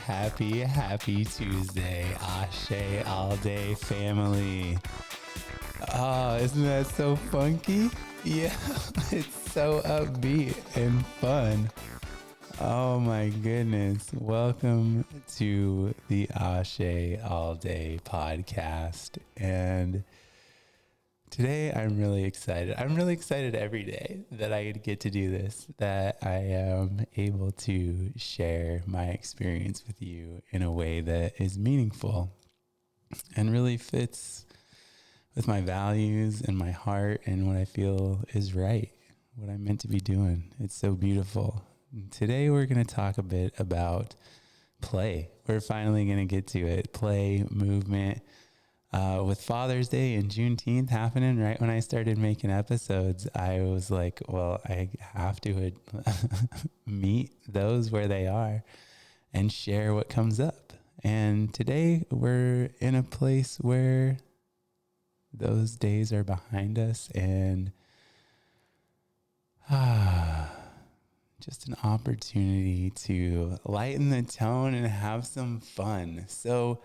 happy Tuesday. Ashe all day family. Oh, isn't that so funky? Yeah, it's so upbeat and fun. Oh my goodness. Welcome to the Ashe All Day podcast. And today I'm really excited. I'm really excited every day that I get to do this, that I am able to share my experience with you in a way that is meaningful and really fits with my values and my heart and what I feel is right, what I'm meant to be doing. It's so beautiful. Today we're going to talk a bit about play. We're finally going to get to it. Play, movement. With Father's Day and Juneteenth happening right when I started making episodes, I was like, well, I have to meet those where they are and share what comes up. And today we're in a place where those days are behind us and just an opportunity to lighten the tone and have some fun. So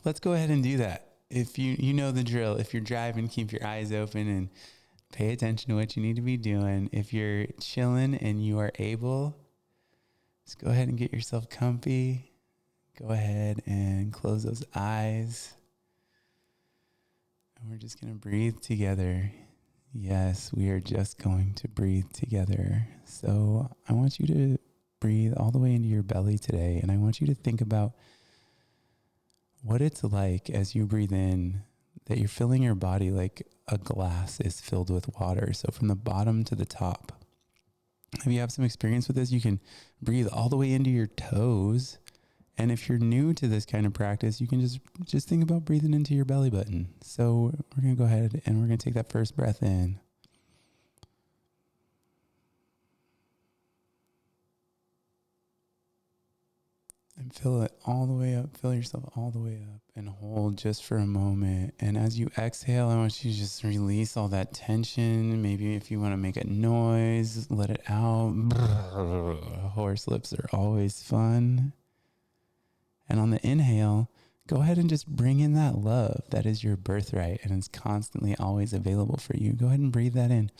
let's go ahead and do that. If you know the drill. If you're driving, keep your eyes open and pay attention to what you need to be doing. If you're chilling and you are able, just go ahead and get yourself comfy. Go ahead and close those eyes. And we're just going to breathe together. Yes, we are just going to breathe together. So I want you to breathe all the way into your belly today. And I want you to think about what it's like as you breathe in, that you're filling your body like a glass is filled with water. So from the bottom to the top. If you have some experience with this, you can breathe all the way into your toes. And if you're new to this kind of practice, you can just think about breathing into your belly button. So we're going to go ahead and we're going to take that first breath in. And fill it all the way up. Fill yourself all the way up and hold just for a moment. And as you exhale, I want you to just release all that tension. Maybe if you want to make a noise, let it out. Horse lips are always fun. And on the inhale, go ahead and just bring in that love that is your birthright and is constantly always available for you. Go ahead and breathe that in.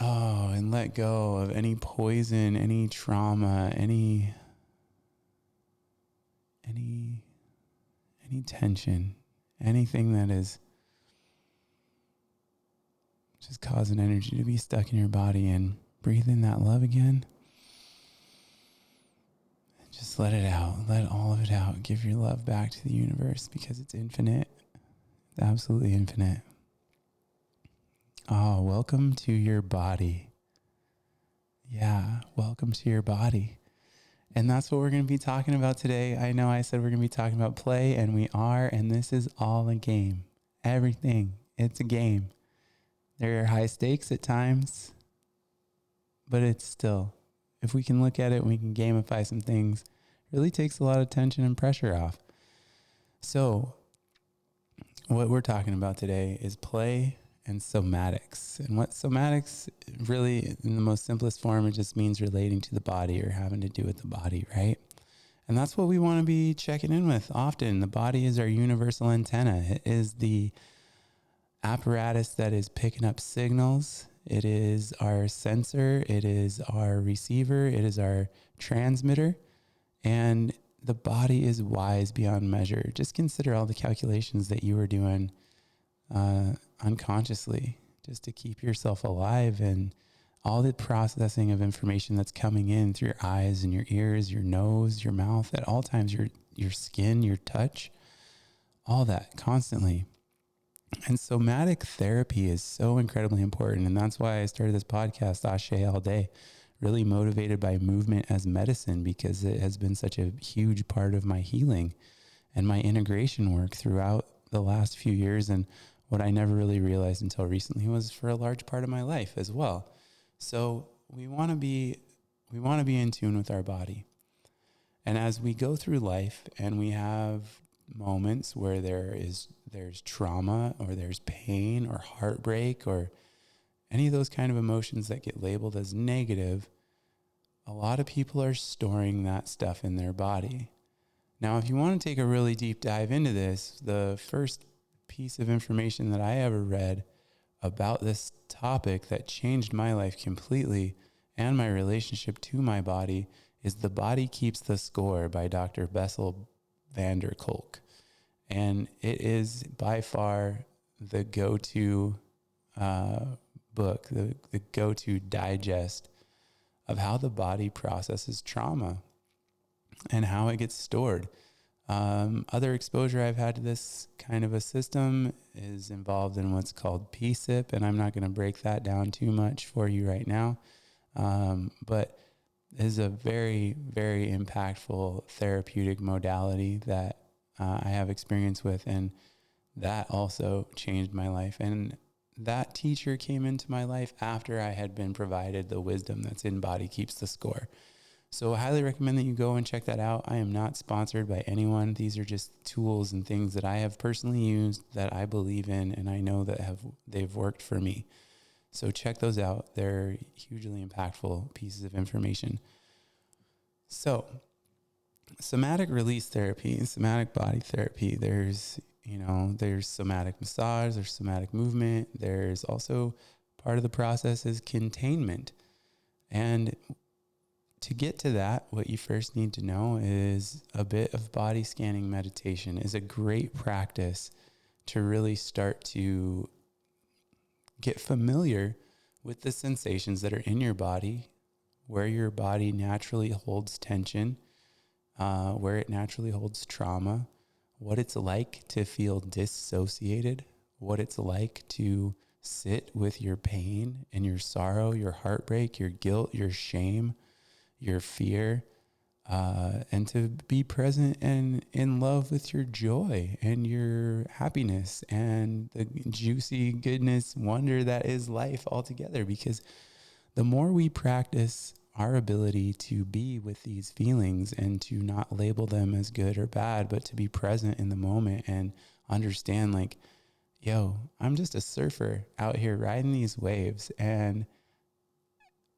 Oh, and let go of any poison, any trauma, any tension, anything that is just causing energy to be stuck in your body, and breathe in that love again. And just let it out. Let all of it out. Give your love back to the universe because it's infinite. It's absolutely infinite. Oh, welcome to your body. Yeah, welcome to your body. And that's what we're going to be talking about today. I know I said we're going to be talking about play, and we are, and this is all a game. Everything, it's a game. There are high stakes at times, but it's still, if we can look at it, we can gamify some things. It really takes a lot of tension and pressure off. So what we're talking about today is play and somatics. And what somatics really, in the most simplest form, it just means relating to the body or having to do with the body, right? And that's what we want to be checking in with often. The body is our universal antenna. It is the apparatus that is picking up signals. It is our sensor. It is our receiver. It is our transmitter. And the body is wise beyond measure. Just consider all the calculations that you were doing unconsciously just to keep yourself alive, and all the processing of information that's coming in through your eyes and your ears, your nose, your mouth, at all times, your skin, your touch, all that constantly. And somatic therapy is so incredibly important. And that's why I started this podcast, Ashe All Day, really motivated by movement as medicine, because it has been such a huge part of my healing and my integration work throughout the last few years. And what I never really realized until recently was for a large part of my life as well. So we want to be in tune with our body. And as we go through life and we have moments where there's trauma or there's pain or heartbreak or any of those kind of emotions that get labeled as negative, a lot of people are storing that stuff in their body. Now, if you want to take a really deep dive into this, the first piece of information that I ever read about this topic that changed my life completely and my relationship to my body is The Body Keeps the Score by Dr. Bessel van der Kolk. And it is by far the go-to book, the go-to digest of how the body processes trauma and how it gets stored. Other exposure I've had to this kind of a system is involved in what's called PSIP, and I'm not going to break that down too much for you right now. But it is a very, very impactful therapeutic modality that I have experience with, and that also changed my life. And that teacher came into my life after I had been provided the wisdom that's in Body Keeps the Score. So I highly recommend that you go and check that out. I am not sponsored by anyone. These are just tools and things that I have personally used that I believe in, and I know that they've worked for me. So check those out. They're hugely impactful pieces of information. So somatic release therapy and somatic body therapy, there's somatic massage, there's somatic movement. There's also part of the process is containment. And to get to that, what you first need to know is a bit of body scanning meditation is a great practice to really start to get familiar with the sensations that are in your body, where your body naturally holds tension, where it naturally holds trauma, what it's like to feel dissociated, what it's like to sit with your pain and your sorrow, your heartbreak, your guilt, your shame, your fear, and to be present and in love with your joy and your happiness and the juicy goodness, wonder that is life altogether. Because the more we practice our ability to be with these feelings and to not label them as good or bad, but to be present in the moment and understand like, yo, I'm just a surfer out here riding these waves, and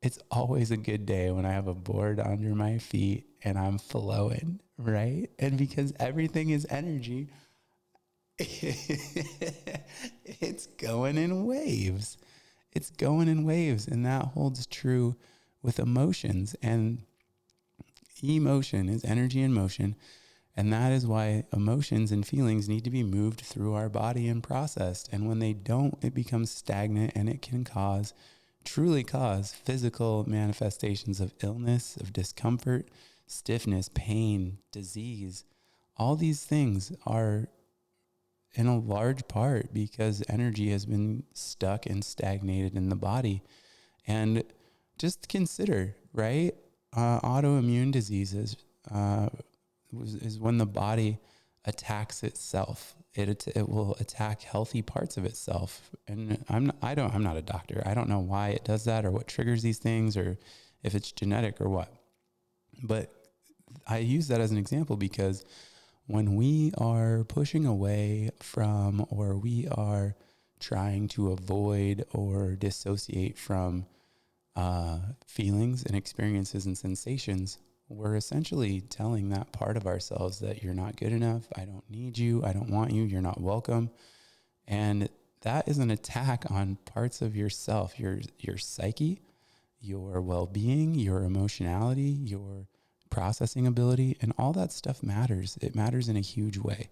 it's always a good day when I have a board under my feet and I'm flowing, right? And because everything is energy, it's going in waves. It's going in waves. And that holds true with emotions. And emotion is energy in motion. And that is why emotions and feelings need to be moved through our body and processed. And when they don't, it becomes stagnant, and it can truly cause physical manifestations of illness, of discomfort, stiffness, pain, disease. All these things are in a large part because energy has been stuck and stagnated in the body. And just consider, right? Autoimmune diseases is when the body attacks itself. It will attack healthy parts of itself. And I'm not a doctor. I don't know why it does that or what triggers these things or if it's genetic or what. But I use that as an example because when we are pushing away from, or we are trying to avoid or dissociate from feelings and experiences and sensations, we're essentially telling that part of ourselves that you're not good enough. I don't need you. I don't want you. You're not welcome. And that is an attack on parts of yourself, your psyche, your well-being, your emotionality, your processing ability, and all that stuff matters. It matters in a huge way.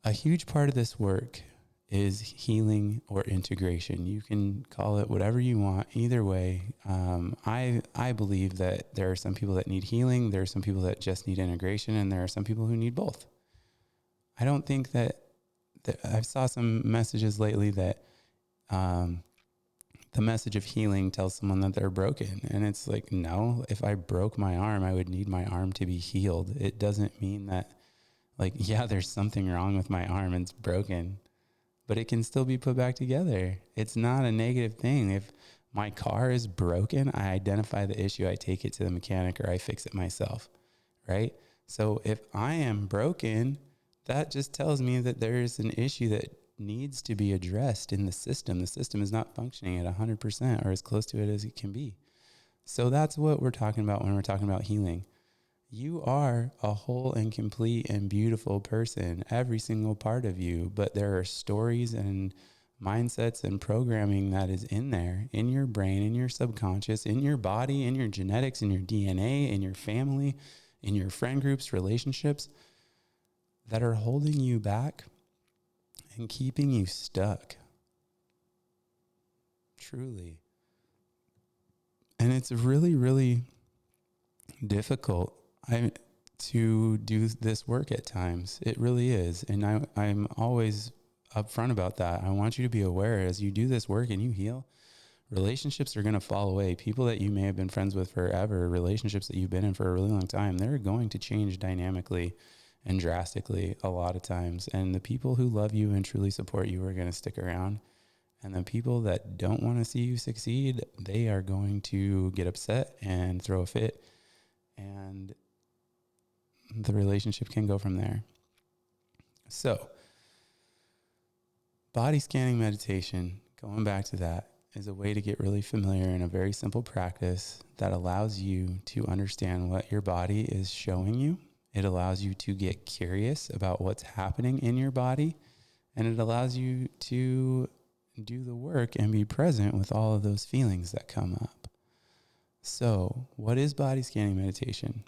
A huge part of this work is healing or integration. You can call it whatever you want. Either way, I believe that there are some people that need healing. There are some people that just need integration, and there are some people who need both. I don't think that I saw some messages lately that the message of healing tells someone that they're broken. And it's like, no, if I broke my arm, I would need my arm to be healed. It doesn't mean that, like, yeah, there's something wrong with my arm and it's broken, but it can still be put back together. It's not a negative thing. If my car is broken, I identify the issue, I take it to the mechanic, or I fix it myself, right? So if I am broken, that just tells me that there is an issue that needs to be addressed in the system. The system is not functioning at 100% or as close to it as it can be. So that's what we're talking about when we're talking about healing. You are a whole and complete and beautiful person, every single part of you, but there are stories and mindsets and programming that is in there, in your brain, in your subconscious, in your body, in your genetics, in your DNA, in your family, in your friend groups, relationships, that are holding you back and keeping you stuck. Truly. And it's really, really difficult to do this work at times. It really is. And I'm always upfront about that. I want you to be aware as you do this work and you heal, relationships are going to fall away. People that you may have been friends with forever, relationships that you've been in for a really long time, they're going to change dynamically and drastically a lot of times. And the people who love you and truly support you are going to stick around. And the people that don't want to see you succeed, they are going to get upset and throw a fit. And the relationship can go from there. So, body scanning meditation, going back to that, is a way to get really familiar in a very simple practice that allows you to understand what your body is showing you. It allows you to get curious about what's happening in your body, and it allows you to do the work and be present with all of those feelings that come up. So, what is body scanning meditation?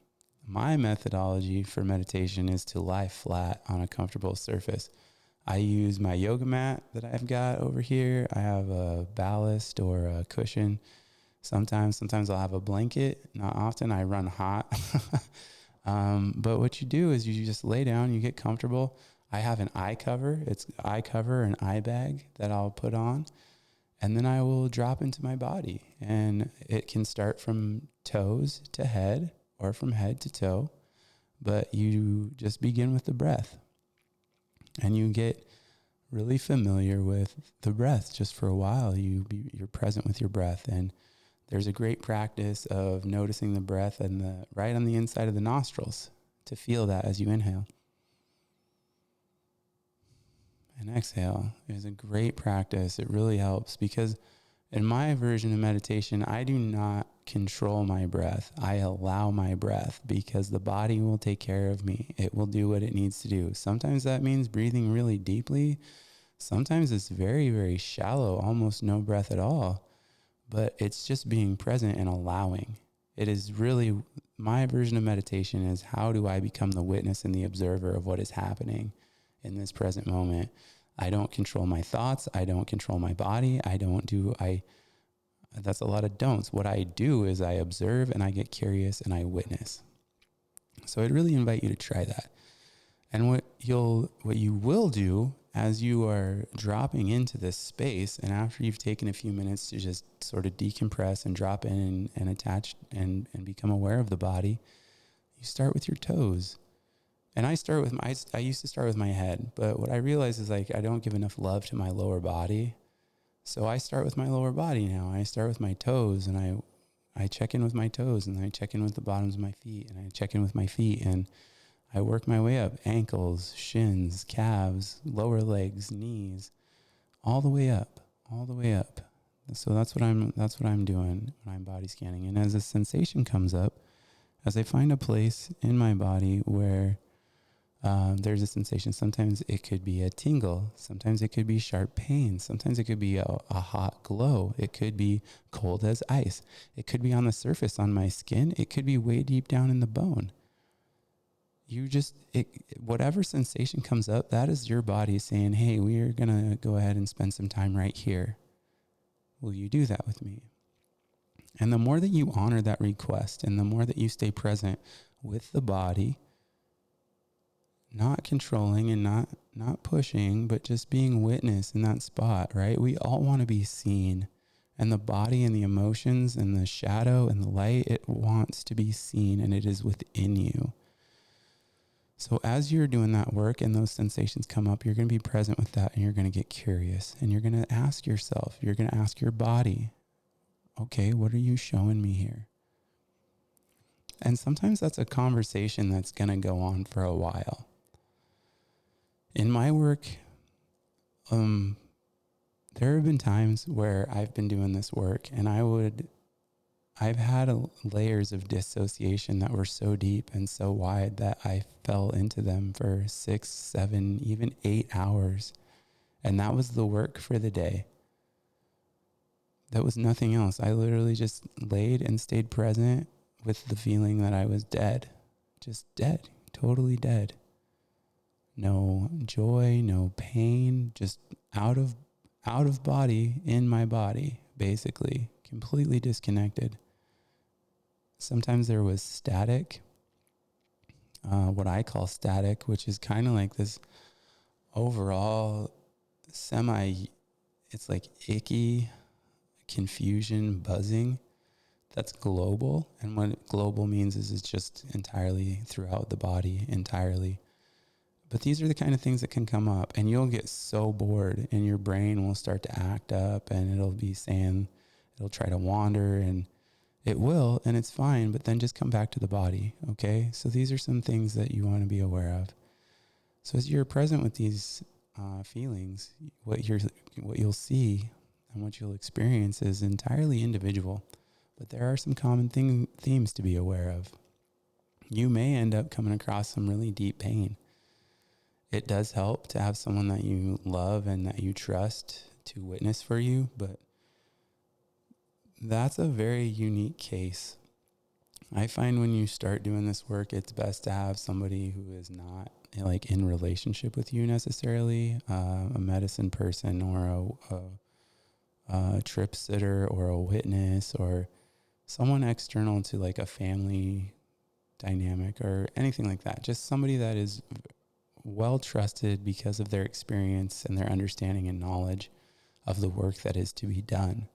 My methodology for meditation is to lie flat on a comfortable surface. I use my yoga mat that I've got over here. I have a ballast or a cushion. Sometimes I'll have a blanket. Not often. I run hot. But what you do is you just lay down, you get comfortable. I have an eye cover. It's eye cover and eye bag that I'll put on. And then I will drop into my body. And it can start from toes to head or from head to toe. But you just begin with the breath. And you get really familiar with the breath just for a while. You're present with your breath. And there's a great practice of noticing the breath and right on the inside of the nostrils to feel that as you inhale. And exhale is a great practice. It really helps because in my version of meditation, I do not control my breath. I allow my breath because the body will take care of me. It will do what it needs to do. Sometimes that means breathing really deeply. Sometimes it's very, very shallow, almost no breath at all. But it's just being present and allowing. It is really, my version of meditation is how do I become the witness and the observer of what is happening in this present moment. I don't control my thoughts. I don't control my body. That's a lot of don'ts. What I do is I observe and I get curious and I witness. So I'd really invite you to try that. And what you will do as you are dropping into this space and after you've taken a few minutes to just sort of decompress and drop in and attach and become aware of the body, you start with your toes. And I used to start with my head, but what I realized is I don't give enough love to my lower body. So I start with my lower body now. I start with my toes and I check in with my toes and I check in with the bottoms of my feet and I check in with my feet and I work my way up, ankles, shins, calves, lower legs, knees, all the way up. So that's what I'm doing when I'm body scanning. And as a sensation comes up, as I find a place in my body where there's a sensation, sometimes it could be a tingle, sometimes it could be sharp pain, sometimes it could be a hot glow, it could be cold as ice, it could be on the surface on my skin, it could be way deep down in the bone. Whatever sensation comes up, that is your body saying, hey, we are going to go ahead and spend some time right here. Will you do that with me? And the more that you honor that request and the more that you stay present with the body, not controlling and not pushing, but just being witness in that spot, right? We all want to be seen. And the body and the emotions and the shadow and the light, it wants to be seen and it is within you. So as you're doing that work and those sensations come up, you're going to be present with that and you're going to get curious and you're going to ask yourself, you're going to ask your body, okay, what are you showing me here? And sometimes that's a conversation that's going to go on for a while. In my work, There have been times where I've been doing this work and I've had layers of dissociation that were so deep and so wide that I fell into them for 6, 7, even 8 hours. And that was the work for the day. That was nothing else. I literally just laid and stayed present with the feeling that I was dead. Just dead. Totally dead. No joy, no pain, just out of body, in my body, basically. Completely disconnected. Sometimes there was static, what I call static, which is kind of like this overall it's like icky confusion, buzzing that's global. And what global means is it's just entirely throughout the body, entirely. But these are the kind of things that can come up, and you'll get so bored and your brain will start to act up and it'll try to wander, and it will, and it's fine, but then just come back to the body, okay? So these are some things that you want to be aware of. So as you're present with these feelings, what you'll see and what you'll experience is entirely individual, but there are some common themes to be aware of. You may end up coming across some really deep pain. It does help to have someone that you love and that you trust to witness for you, but that's a very unique case. I find when you start doing this work, it's best to have somebody who is not like in relationship with you necessarily, a medicine person or a trip sitter or a witness or someone external to like a family dynamic or anything like that. Just somebody that is well trusted because of their experience and their understanding and knowledge of the work that is to be done.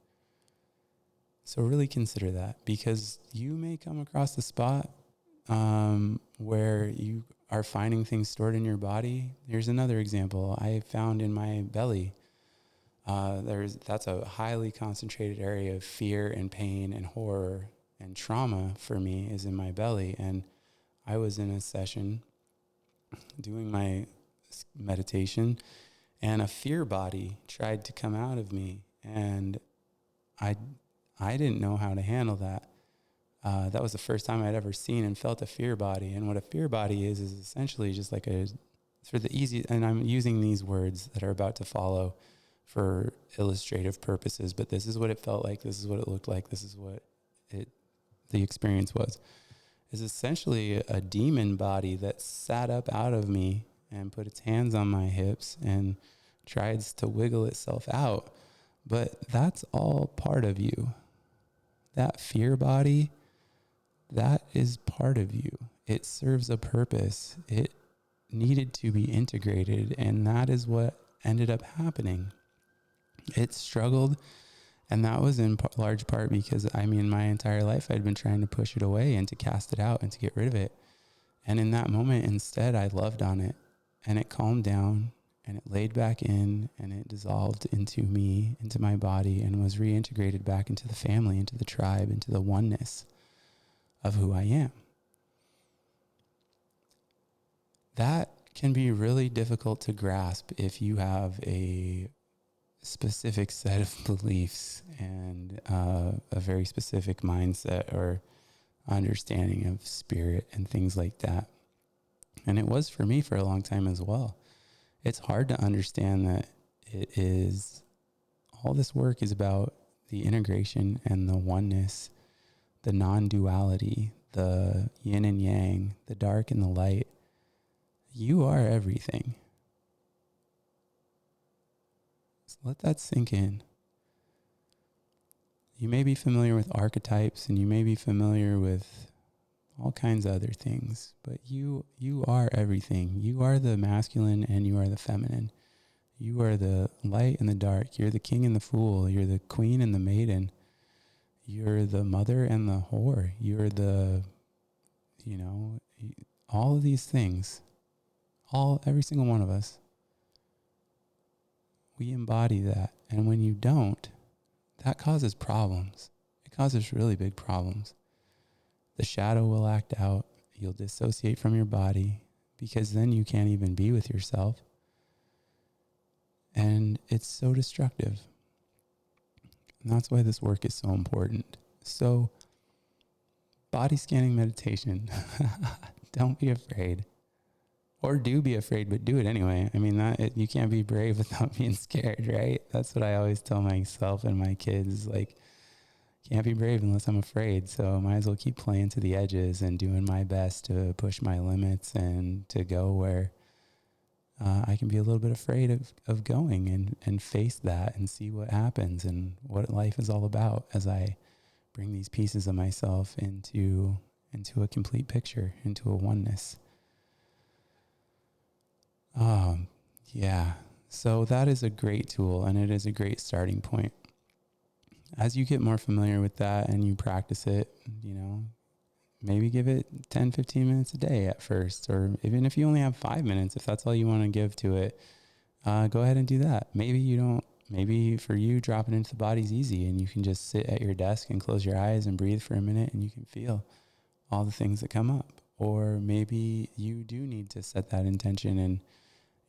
So really consider that, because you may come across a spot where you are finding things stored in your body. Here's another example I found in my belly. That's a highly concentrated area of fear and pain and horror and trauma for me, is in my belly. And I was in a session doing my meditation, and a fear body tried to come out of me, and I didn't know how to handle that. That was the first time I'd ever seen and felt a fear body. And what a fear body is essentially just like for the easy, and I'm using these words that are about to follow for illustrative purposes, but this is what it felt like, this is what it looked like, this is what the experience was. Is essentially a demon body that sat up out of me and put its hands on my hips and tries to wiggle itself out. But that's all part of you. That fear body, that is part of you. It serves a purpose. It needed to be integrated, and that is what ended up happening. It struggled, and that was in large part because, my entire life I'd been trying to push it away and to cast it out and to get rid of it. And in that moment, instead, I loved on it, and it calmed down, and it laid back in, and it dissolved into me, into my body, and was reintegrated back into the family, into the tribe, into the oneness of who I am. That can be really difficult to grasp if you have a specific set of beliefs and a very specific mindset or understanding of spirit and things like that. And it was for me for a long time as well. It's hard to understand that all this work is about the integration and the oneness, the non-duality, the yin and yang, the dark and the light. You are everything. So let that sink in. You may be familiar with archetypes, and you may be familiar with all kinds of other things, but you are everything. You are the masculine and you are the feminine. You are the light and the dark. You're the king and the fool. You're the queen and the maiden. You're the mother and the whore. You're the, all of these things. Every single one of us. We embody that. And when you don't, that causes problems. It causes really big problems. The shadow will act out. You'll dissociate from your body, because then you can't even be with yourself. And it's so destructive. And that's why this work is so important. So, body scanning meditation. Don't be afraid. Or do be afraid, but do it anyway. I mean, you can't be brave without being scared, right? That's what I always tell myself and my kids. Like, can't be brave unless I'm afraid. So I might as well keep playing to the edges and doing my best to push my limits and to go where I can be a little bit afraid of going and face that and see what happens and what life is all about as I bring these pieces of myself into a complete picture, into a oneness. Yeah. So that is a great tool, and it is a great starting point. As you get more familiar with that and you practice it, maybe give it 10, 15 minutes a day at first, or even if you only have 5 minutes, if that's all you want to give to it, go ahead and do that. Maybe for you, dropping into the body is easy and you can just sit at your desk and close your eyes and breathe for a minute and you can feel all the things that come up. Or maybe you do need to set that intention and,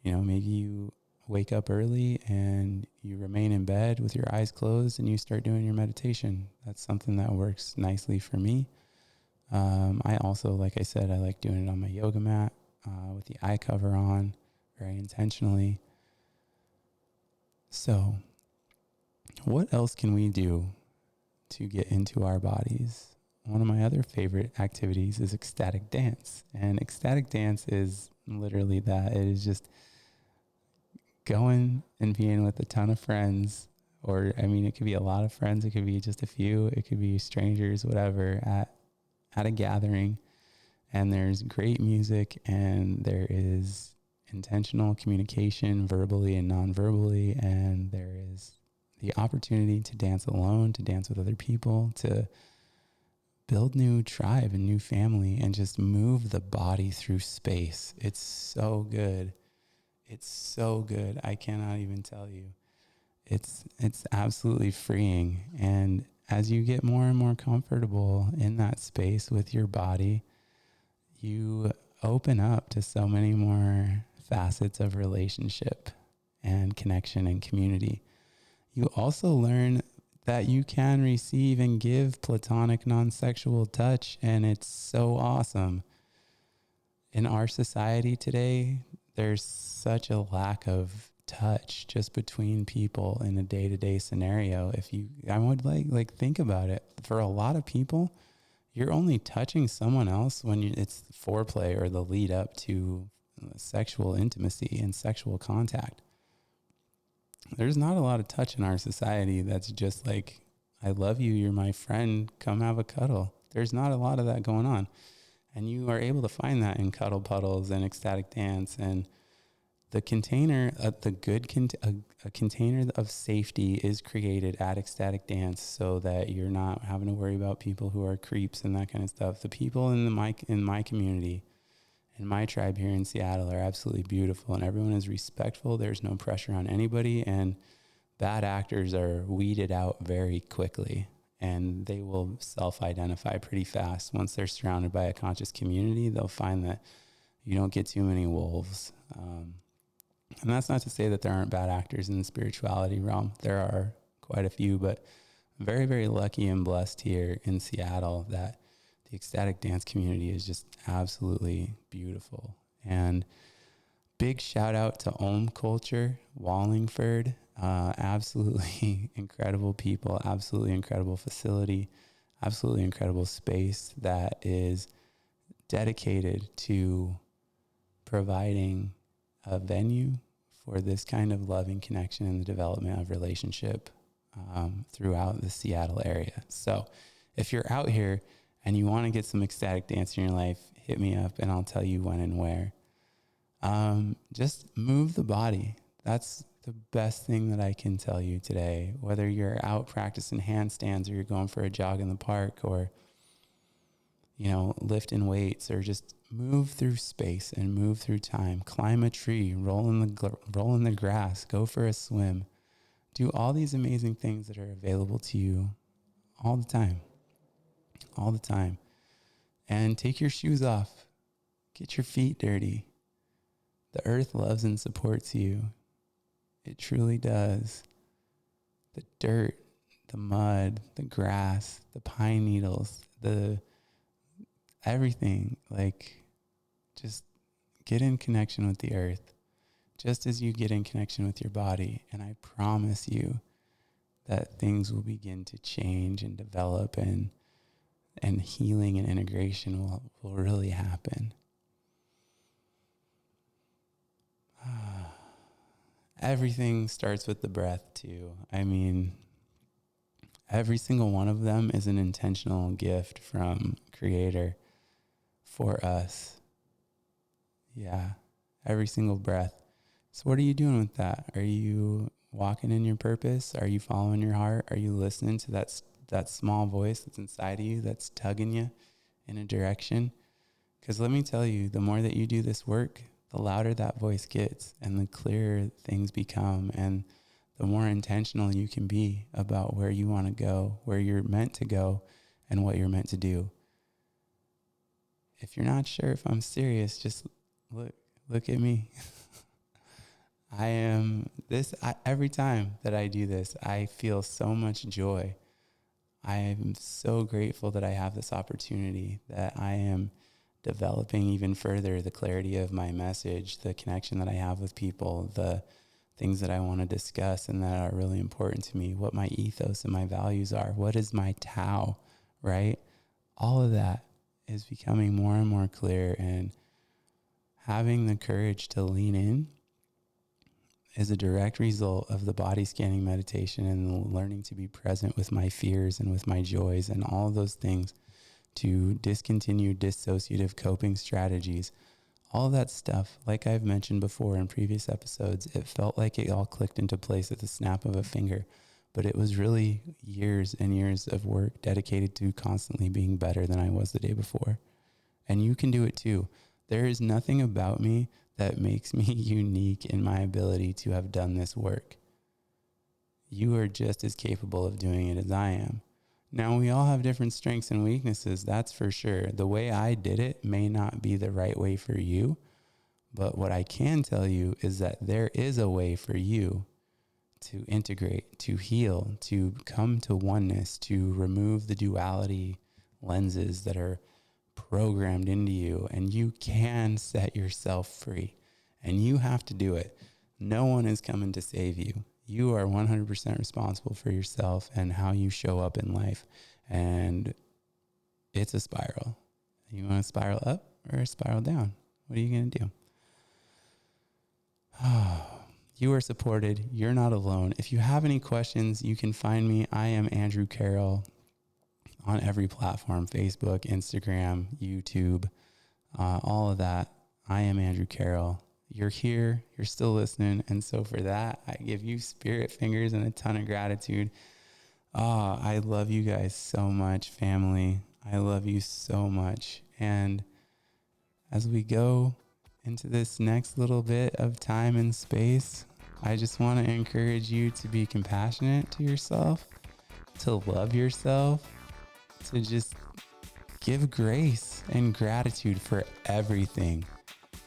maybe you wake up early and you remain in bed with your eyes closed and you start doing your meditation. That's something that works nicely for me. I also, like I said, I like doing it on my yoga mat with the eye cover on very intentionally. So what else can we do to get into our bodies? One of my other favorite activities is ecstatic dance. And ecstatic dance is literally that. It is just going and being with a ton of friends, or it could be a lot of friends, it could be just a few, it could be strangers, whatever, at a gathering, and there's great music and there is intentional communication verbally and non-verbally, and there is the opportunity to dance alone, to dance with other people, to build new tribe and new family, and just move the body through space. It's so good. It's so good. I cannot even tell you. It's absolutely freeing. And as you get more and more comfortable in that space with your body, you open up to so many more facets of relationship and connection and community. You also learn that you can receive and give platonic non-sexual touch, and it's so awesome. In our society today, there's such a lack of touch just between people in a day-to-day scenario. I would like think about it. For a lot of people, you're only touching someone else when it's foreplay or the lead up to sexual intimacy and sexual contact. There's not a lot of touch in our society that's just like, I love you, you're my friend, come have a cuddle. There's not a lot of that going on. And you are able to find that in cuddle puddles and ecstatic dance. And the container, a container of safety is created at ecstatic dance so that you're not having to worry about people who are creeps and that kind of stuff. The people in my community, in my tribe here in Seattle, are absolutely beautiful, and everyone is respectful. There's no pressure on anybody, and bad actors are weeded out very quickly. And they will self-identify pretty fast. Once they're surrounded by a conscious community, they'll find that you don't get too many wolves. And that's not to say that there aren't bad actors in the spirituality realm. There are quite a few, but I'm very, very lucky and blessed here in Seattle that the ecstatic dance community is just absolutely beautiful. And big shout out to Om Culture, Wallingford. Absolutely incredible people, absolutely incredible facility, absolutely incredible space that is dedicated to providing a venue for this kind of loving connection and the development of relationship throughout the Seattle area. So if you're out here and you want to get some ecstatic dance in your life, hit me up and I'll tell you when and where. Just move the body. That's the best thing that I can tell you today. Whether you're out practicing handstands or you're going for a jog in the park or, lifting weights, or just move through space and move through time. Climb a tree, roll in the grass, go for a swim. Do all these amazing things that are available to you all the time. All the time. And take your shoes off. Get your feet dirty. The earth loves and supports you. It truly does. The dirt, the mud, the grass, the pine needles, the everything, like, just get in connection with the earth, just as you get in connection with your body. And I promise you that things will begin to change and develop, and healing and integration will really happen. Everything starts with the breath too. I mean, every single one of them is an intentional gift from Creator for us. Yeah, every single breath. So what are you doing with that? Are you walking in your purpose? Are you following your heart? Are you listening to that small voice that's inside of you that's tugging you in a direction? Because let me tell you, the more that you do this work, the louder that voice gets and the clearer things become, and the more intentional you can be about where you want to go, where you're meant to go, and what you're meant to do. If you're not sure if I'm serious, just look at me. Every time that I do this, I feel so much joy. I am so grateful that I have this opportunity, that I am developing even further the clarity of my message, the connection that I have with people, the things that I want to discuss and that are really important to me, what my ethos and my values are, what is my Tao, right? All of that is becoming more and more clear, and having the courage to lean in is a direct result of the body scanning meditation and learning to be present with my fears and with my joys and all of those things, to discontinue dissociative coping strategies. All that stuff, like I've mentioned before in previous episodes, it felt like it all clicked into place at the snap of a finger, but it was really years and years of work dedicated to constantly being better than I was the day before. And you can do it too. There is nothing about me that makes me unique in my ability to have done this work. You are just as capable of doing it as I am. Now, we all have different strengths and weaknesses, that's for sure. The way I did it may not be the right way for you, but what I can tell you is that there is a way for you to integrate, to heal, to come to oneness, to remove the duality lenses that are programmed into you, and you can set yourself free, and you have to do it. No one is coming to save you. You are 100% responsible for yourself and how you show up in life, and it's a spiral. You want to spiral up or spiral down? What are you going to do? You are supported. You're not alone. If you have any questions, you can find me. I am Andrew Carroll on every platform: Facebook, Instagram, YouTube, all of that. I am Andrew Carroll. You're here, you're still listening. And so for that, I give you spirit fingers and a ton of gratitude. I love you guys so much, family. I love you so much. And as we go into this next little bit of time and space, I just want to encourage you to be compassionate to yourself, to love yourself, to just give grace and gratitude for everything.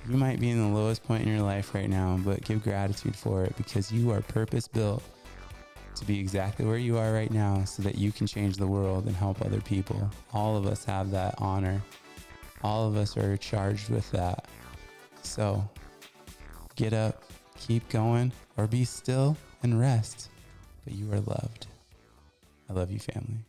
You might be in the lowest point in your life right now, but give gratitude for it, because you are purpose built to be exactly where you are right now so that you can change the world and help other people. All of us have that honor. All of us are charged with that. So get up, keep going, or be still and rest. But you are loved. I love you, family.